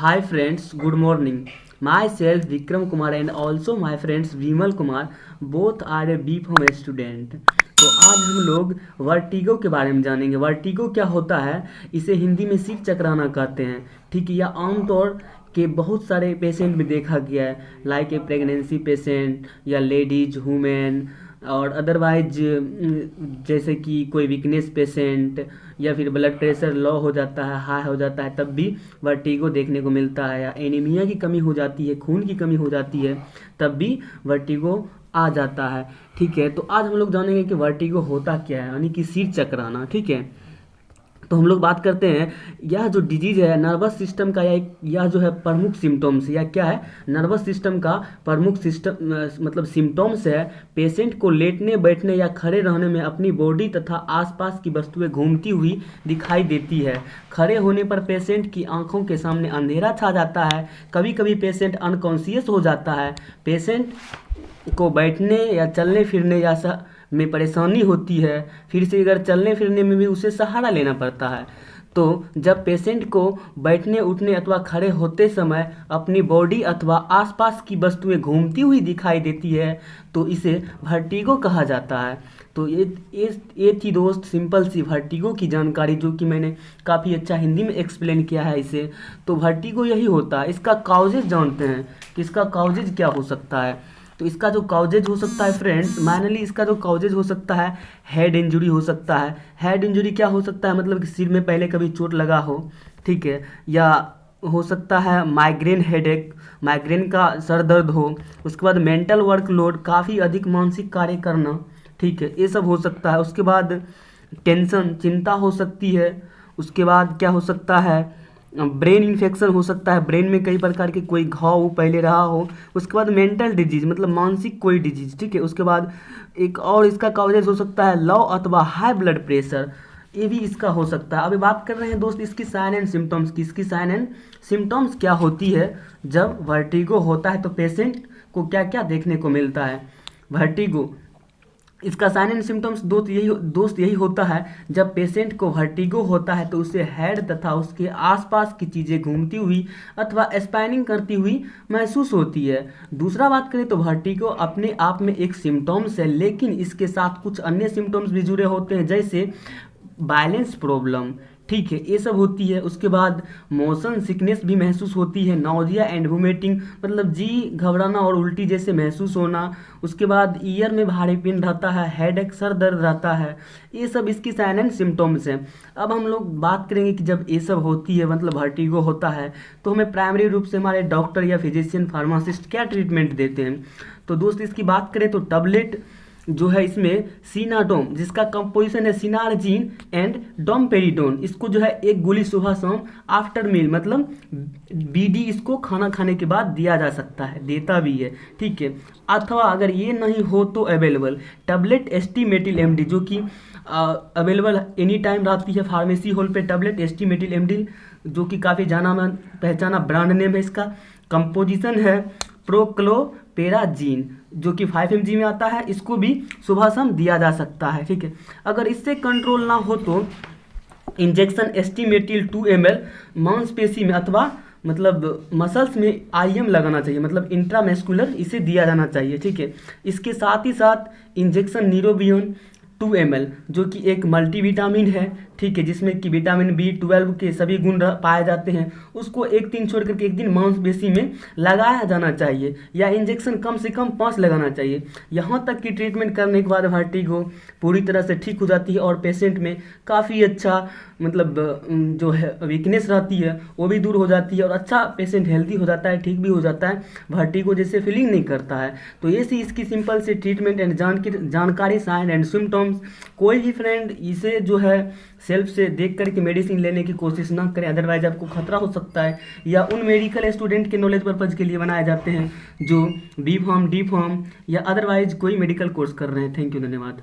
Hi friends, good morning. Myself Vikram Kumar and also my friends Vimal Kumar both are a B.Pharm student. तो आज हम लोग vertigo के बारे में जानेंगे। वर्टिगो क्या होता है, इसे हिंदी में सिर चकराना कहते हैं। ठीक है, यह आमतौर के बहुत सारे पेशेंट में देखा गया है, लाइक ए प्रेगनेंसी पेशेंट या लेडीज वुमेन और अदरवाइज जैसे कि कोई वीकनेस पेशेंट या फिर ब्लड प्रेशर लो हो जाता है, हाई हो जाता है, तब भी वर्टिगो देखने को मिलता है। या एनीमिया की कमी हो जाती है, खून की कमी हो जाती है, तब भी वर्टिगो आ जाता है। ठीक है, तो आज हम लोग जानेंगे कि वर्टिगो होता क्या है, यानी कि सिर चकराना। ठीक है, तो हम लोग बात करते हैं, यह जो डिजीज है नर्वस सिस्टम का यह जो है प्रमुख सिम्टम्स, या क्या है, नर्वस सिस्टम का प्रमुख सिस्टम मतलब सिम्टम्स है। पेशेंट को लेटने बैठने या खड़े रहने में अपनी बॉडी तथा आसपास की वस्तुएं घूमती हुई दिखाई देती है। खड़े होने पर पेशेंट की आंखों के सामने अंधेरा छा जाता है। कभी कभी पेशेंट अनकॉन्शियस हो जाता है। पेशेंट को बैठने या चलने फिरने या में परेशानी होती है। फिर से अगर चलने फिरने में भी उसे सहारा लेना पड़ता है। तो जब पेशेंट को बैठने उठने अथवा खड़े होते समय अपनी बॉडी अथवा आसपास की वस्तुएं घूमती हुई दिखाई देती है, तो इसे वर्टिगो कहा जाता है। तो ये थी दोस्त सिंपल सी वर्टिगो की जानकारी, जो कि मैंने काफ़ी अच्छा हिंदी में एक्सप्लेन किया है इसे। तो वर्टिगो यही होता है। इसका काउजेज जानते हैं कि इसका काउजेज क्या हो सकता है। तो इसका जो काउजेज हो सकता है फ्रेंड्स, माइनली इसका जो काउजेज हो सकता है, हेड इंजरी हो सकता है। हेड इंजरी क्या हो सकता है, मतलब कि सिर में पहले कभी चोट लगा हो, ठीक है, या हो सकता है माइग्रेन हेडेक, माइग्रेन का सर दर्द हो। उसके बाद मेंटल वर्कलोड, काफ़ी अधिक मानसिक कार्य करना, ठीक है, ये सब हो सकता है। उसके बाद टेंशन, चिंता हो सकती है। उसके बाद क्या हो सकता है, ब्रेन इन्फेक्शन हो सकता है, ब्रेन में कई प्रकार के कोई घाव पहले रहा हो। उसके बाद मेंटल डिजीज, मतलब मानसिक कोई डिजीज, ठीक है। उसके बाद एक और इसका काउजेज हो सकता है लो अथवा हाई ब्लड प्रेशर, ये भी इसका हो सकता है। अभी बात कर रहे हैं दोस्त इसकी साइन एंड सिम्टम्स की। इसकी साइन एंड सिम्टम्स क्या होती है जब वर्टिगो होता है, तो पेशेंट को क्या क्या देखने को मिलता है। वर्टिगो, इसका साइन एंड सिम्टम्स दोस्त यही होता है, जब पेशेंट को वर्टिगो होता है तो उसे हेड तथा उसके आसपास की चीज़ें घूमती हुई अथवा स्पैनिंग करती हुई महसूस होती है। दूसरा बात करें तो वर्टिगो अपने आप में एक सिम्टम्स है, लेकिन इसके साथ कुछ अन्य सिम्टम्स भी जुड़े होते हैं, जैसे बैलेंस प्रॉब्लम, ठीक है, ये सब होती है। उसके बाद मोशन सिकनेस भी महसूस होती है, नौजिया एंड वोमिटिंग, मतलब जी घबराना और उल्टी जैसे महसूस होना। उसके बाद ईयर में भारीपन रहता है, हेडेक, सर दर्द रहता है। ये सब इसकी साइन एंड सिम्टम्स हैं। अब हम लोग बात करेंगे कि जब ये सब होती है, मतलब वर्टिगो होता है, तो हमें प्राइमरी रूप से हमारे डॉक्टर या फिजिशियन फार्मासिस्ट क्या ट्रीटमेंट देते हैं। तो दोस्त इसकी बात करें तो टैबलेट जो है इसमें सीनाडोम, जिसका कंपोजिशन है सिनारजीन एंड डोमपेरिडोन, इसको जो है एक गोली सुबह शाम आफ्टर मील, मतलब बीडी, इसको खाना खाने के बाद दिया जा सकता है, देता भी है, ठीक है। अथवा अगर ये नहीं हो तो अवेलेबल टैबलेट एस्टीमेटिल एमडी, जो कि अवेलेबल एनी टाइम रहती है फार्मेसी हॉल पे। टैबलेट एस्टीमेटिल एमडी जो कि काफ़ी जाना पहचाना ब्रांड नेम है। इसका कंपोजिशन है प्रोक्लोपेराजीन, जो कि 5 mg में आता है। इसको भी सुबह शाम दिया जा सकता है, ठीक है। अगर इससे कंट्रोल ना हो तो इंजेक्शन एस्टीमेटिल 2 ml मांसपेशी में अथवा मतलब मसल्स में IM लगाना चाहिए, मतलब इंट्रामस्कुलर इसे दिया जाना चाहिए, ठीक है। इसके साथ ही साथ इंजेक्शन नीरोबियन 2 ml, जो कि एक मल्टीविटामिन है, ठीक है, जिसमें कि विटामिन B12 के सभी गुण पाए जाते हैं, उसको एक दिन छोड़ करके एक दिन मांसपेशी में लगाया जाना चाहिए, या इंजेक्शन कम से कम 5 लगाना चाहिए। यहाँ तक कि ट्रीटमेंट करने के बाद वर्टिगो पूरी तरह से ठीक हो जाती है और पेशेंट में काफ़ी अच्छा मतलब जो है वीकनेस रहती है वो भी दूर हो जाती है, और अच्छा पेशेंट हेल्दी हो जाता है, ठीक भी हो जाता है, वर्टिगो जैसे फीलिंग नहीं करता है। तो ये सी इसकी सिंपल से ट्रीटमेंट एंड जानकारी, साइन एंड सिम्टम्स। कोई भी फ्रेंड इसे जो है सेल्फ से देख करके मेडिसिन लेने की कोशिश ना करें, अदरवाइज आपको खतरा हो सकता है। या उन मेडिकल स्टूडेंट के नॉलेज पर्पज़ के लिए बनाए जाते हैं जो B.Pharm, D.Pharm या अदरवाइज कोई मेडिकल कोर्स कर रहे हैं। थैंक यू, धन्यवाद।